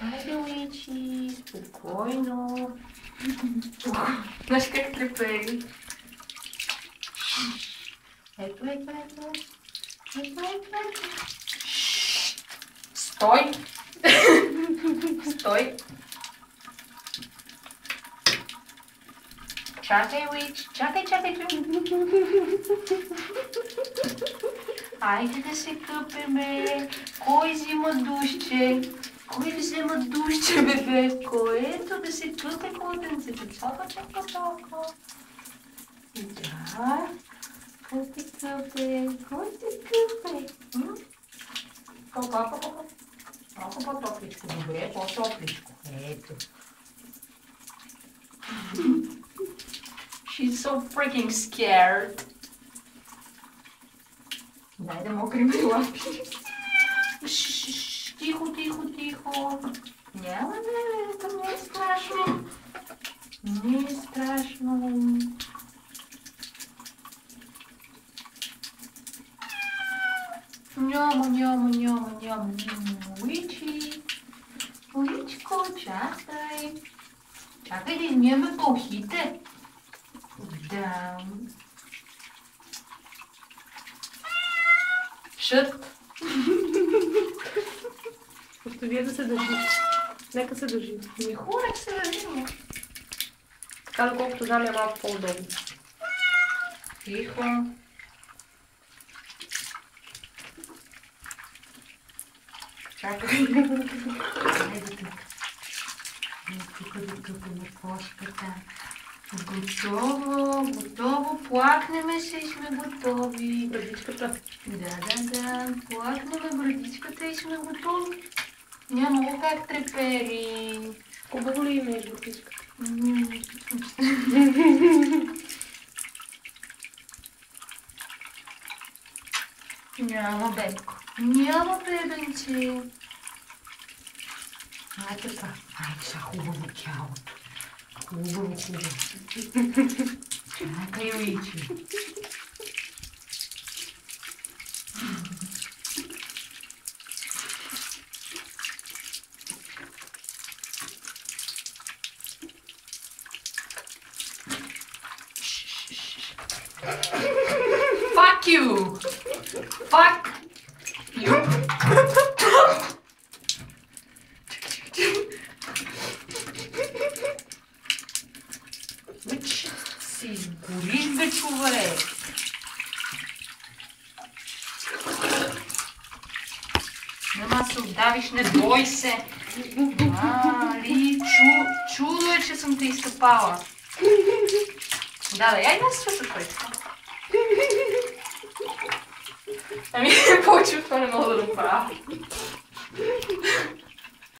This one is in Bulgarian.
Хайде, Уичи, спокойно. Знаеш как трепери? Ето. Стой! Стой! Чакай, Уич, чакай. Айде да се къпеме. Кой взима душче? Кой взема душче, бебешко? Ето да се къпе котенцето. Чака. Да. Кой те къпе? Малко по-топличко. Добре, по-топличко. Ето. She's so freaking scared. Дай да мокрим лапи. Тихо. Няма да, не е страшно. Не е страшно. Няма. Уичко, чакай. Чакай да измиеме пълхите. Да. Шът. Просто вие да се държите. Нека се държи. Не хубаво се държим. Така, доколкото знам, е малко по-удобно. Тихо. Чакай. Айде тук. Тук да къпаме кошката. Готово. Плакнеме се и сме готови. Брадичката. Да. Плакнеме брадичката и сме готови. Няма как трепери. Хубаво ли имеш брадичката? Няма, бебко. Няма, бебенце. Айде са хубаво тялото. Хубаво. Чакай, Уичи. Fuck you! Уич, си изгориш, бе, човек! Нема се отдавиш, не бой се! Чудо е, че съм те изкъпала. Да, я не се свършат това. Ами, повече от това не мога да направя.